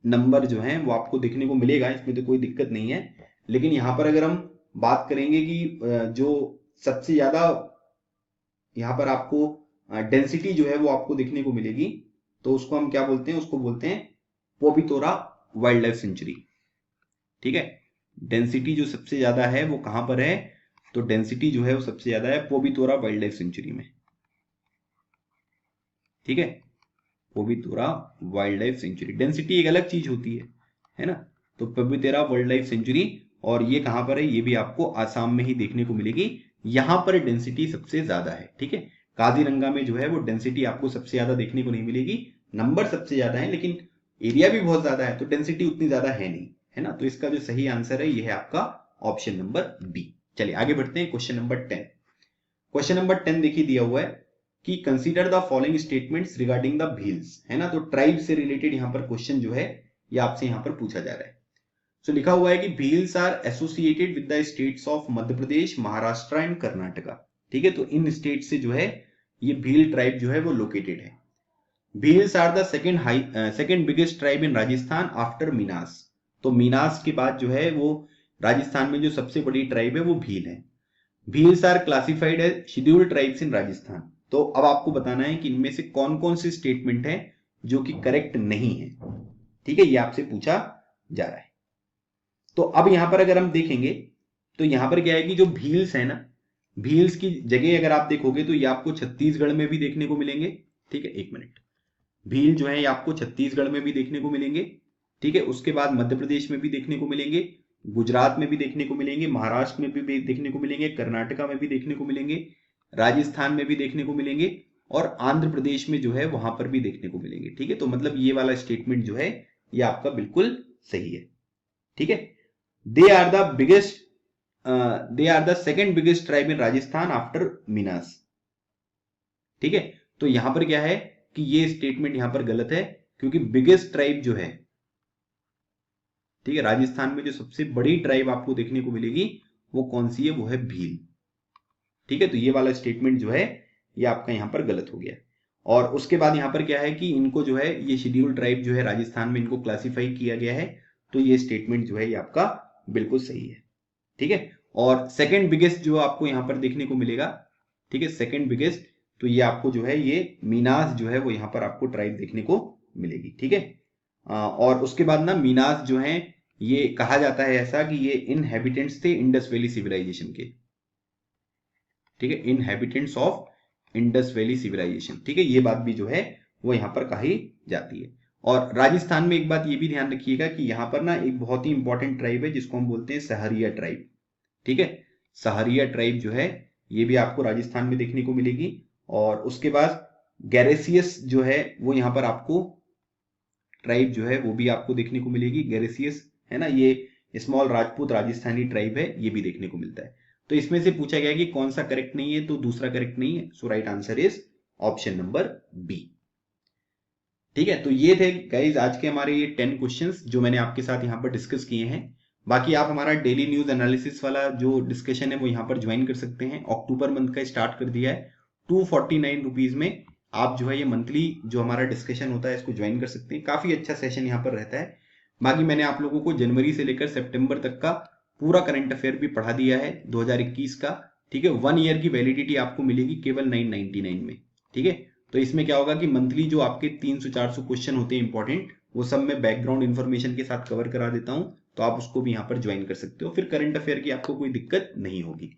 नंबर जो है वो आपको देखने को मिलेगा, इसमें तो कोई दिक्कत नहीं है। लेकिन यहाँ पर अगर हम बात करेंगे कि जो सबसे ज्यादा यहाँ पर आपको डेंसिटी जो है वो आपको देखने को मिलेगी, तो उसको हम क्या बोलते हैं, उसको बोलते हैं पोबितोरा वाइल्ड लाइफ सेंचुरी। ठीक है, डेंसिटी जो सबसे ज्यादा है वो कहां पर है, तो डेंसिटी जो है वो सबसे ज्यादा है पोबितोरा वाइल्ड लाइफ सेंचुरी में। ठीक है, Pobitora wild life sanctuary, density एक अलग चीज होती है ना। तो पोबितोरा वाइल्ड लाइफ सेंचुरी, और ये कहां पर है, ये भी आपको आसाम में ही देखने को मिलेगी, यहां पर डेंसिटी सबसे ज्यादा है। ठीक है, काजीरंगा में जो है वो डेंसिटी आपको सबसे ज्यादा देखने को नहीं मिलेगी, नंबर सबसे ज्यादा है लेकिन एरिया भी बहुत ज्यादा है, तो डेंसिटी उतनी ज्यादा है नहीं, है ना। तो इसका जो सही आंसर है ये है आपका ऑप्शन नंबर बी। चलिए आगे बढ़ते हैं, क्वेश्चन नंबर 10। क्वेश्चन नंबर 10 देखिए दिया हुआ है कि consider the following statements regarding the Bhils, है ना। तो ट्राइब से रिलेटेड यहाँ पर क्वेश्चन जो है ये आपसे यहाँ पर पूछा जा रहा है। सो लिखा हुआ है कि Bhils are associated with the states of Madhya Pradesh, Maharashtra and Karnataka. ठीक है, तो इन स्टेट से जो है ये भील ट्राइब जो है वो लोकेटेड है। Bhils are the second biggest tribe in Rajasthan after Meenas. तो मीनास के बाद जो है वो राजस्थान में जो सबसे बड़ी ट्राइब है वो भील है। Bhils are classified as scheduled tribes in Rajasthan. तो अब आपको बताना है कि इनमें से कौन कौन से स्टेटमेंट है जो कि करेक्ट नहीं है। ठीक है, ये आपसे पूछा जा रहा है। तो अब यहां पर अगर हम देखेंगे तो यहां पर क्या है कि जो भील्स है ना, भील्स की जगह अगर आप देखोगे तो ये आपको छत्तीसगढ़ में भी देखने को मिलेंगे। ठीक है, एक मिनट, भील जो है ये आपको छत्तीसगढ़ में भी देखने को मिलेंगे। ठीक है, उसके बाद मध्य प्रदेश में भी देखने को मिलेंगे, गुजरात में भी देखने को मिलेंगे, महाराष्ट्र में भी देखने को मिलेंगे, कर्नाटका में भी देखने को मिलेंगे, राजस्थान में भी देखने को मिलेंगे, और आंध्र प्रदेश में जो है वहां पर भी देखने को मिलेंगे। ठीक है, तो मतलब ये वाला स्टेटमेंट जो है ये आपका बिल्कुल सही है। ठीक है, they are the second biggest tribe in Rajasthan after Meenas. ठीक है, तो यहां पर क्या है कि ये स्टेटमेंट यहां पर गलत है, क्योंकि बिगेस्ट ट्राइब जो है, ठीक है, राजस्थान में जो सबसे बड़ी ट्राइब आपको देखने को मिलेगी वो कौन सी है, वो है भील। ठीक है, तो ये वाला स्टेटमेंट जो है ये आपका यहां पर गलत हो गया। और उसके बाद यहां पर क्या है कि इनको जो है ये शेड्यूल्ड ट्राइब जो है राजस्थान में इनको क्लासिफाई किया गया है, तो ये स्टेटमेंट जो है ये आपका बिल्कुल सही है। ठीक है, और सेकेंड बिगेस्ट जो आपको यहां पर देखने को मिलेगा, ठीक है, सेकेंड बिगेस्ट, तो ये आपको जो है ये मीनास जो है वो यहां पर आपको ट्राइब देखने को मिलेगी। ठीक है, और उसके बाद ना मीनास जो है ये कहा जाता है ऐसा कि ये इनहेबिटेंट्स थे इंडस वैली सिविलाइजेशन के। ठीक है, inhabitants of Indus valley civilization. ठीक है, ये बात भी जो है वो यहां पर कही जाती है। और राजस्थान में एक बात ये भी ध्यान रखिएगा कि यहां पर ना एक बहुत ही इंपॉर्टेंट ट्राइब है जिसको हम बोलते हैं सहरिया ट्राइब। ठीक है, सहरिया ट्राइब जो है ये भी आपको राजस्थान में देखने को मिलेगी। और उसके बाद गैरेसियस जो है वो यहां पर आपको ट्राइब जो है वो भी आपको देखने को मिलेगी, गैरेसियस, है ना, ये स्मॉल राजपूत राजस्थानी ट्राइब है, ये भी देखने को मिलता है। तो इसमें से पूछा गया कि कौन सा करेक्ट नहीं है, तो दूसरा करेक्ट नहीं है, so right answer is option number B. ठीक है, तो ये थे गाइज आज के हमारे ये 10 क्वेश्चंस जो मैंने आपके साथ यहाँ पर डिस्कस किए हैं। बाकी आप हमारा डेली न्यूज एनालिसिस वाला जो डिस्कशन है वो यहाँ पर ज्वाइन कर सकते हैं। अक्टूबर मंथ का स्टार्ट कर दिया है, 249 रुपीज में आप जो है ये मंथली जो हमारा डिस्कशन होता है इसको ज्वाइन कर सकते हैं। काफी अच्छा सेशन यहाँ पर रहता है। बाकी मैंने आप लोगों को जनवरी से लेकर सितंबर तक का पूरा करंट अफेयर भी पढ़ा दिया है 2021 का। ठीक है, 1 ईयर की वैलिडिटी आपको मिलेगी केवल 999 में। ठीक है, तो इसमें क्या होगा कि मंथली जो आपके 300-400 क्वेश्चन होते हैं इंपॉर्टेंट, वो सब मैं बैकग्राउंड इन्फॉर्मेशन के साथ कवर करा देता हूं, तो आप उसको भी यहाँ पर ज्वाइन कर सकते हो, फिर करंट अफेयर की आपको कोई दिक्कत नहीं होगी।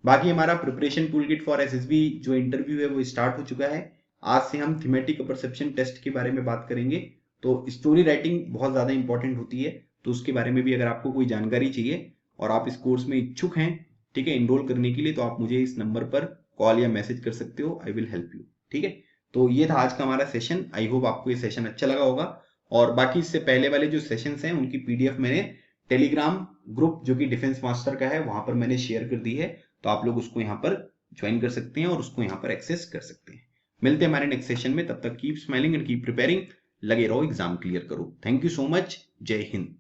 बाकी हमारा preparation tool kit for SSB जो इंटरव्यू है वो स्टार्ट हो चुका है। आज से हम थीमेटिक परसेप्शन टेस्ट के बारे में बात करेंगे। तो स्टोरी राइटिंग बहुत ज्यादा इंपॉर्टेंट होती है, तो उसके बारे में भी अगर आपको कोई जानकारी चाहिए और आप इस कोर्स में इच्छुक हैं, ठीक है, इनरोल करने के लिए, तो आप मुझे इस नंबर पर कॉल या मैसेज कर सकते हो, आई विल हेल्प यू। ठीक है, तो ये था आज का हमारा सेशन। आई होप आपको ये सेशन अच्छा लगा होगा। और बाकी इससे पहले वाले जो सेशंस हैं उनकी पीडीएफ मैंने टेलीग्राम ग्रुप जो कि डिफेंस मास्टर का है वहां पर मैंने शेयर कर दी है, तो आप लोग उसको यहाँ पर ज्वाइन कर सकते हैं और उसको यहाँ पर एक्सेस कर सकते हैं। मिलते हैं हमारे नेक्स्ट सेशन में, तब तक keep smiling and keep preparing. लगे रहो, एग्जाम क्लियर करो। Thank you so much. जय हिंद।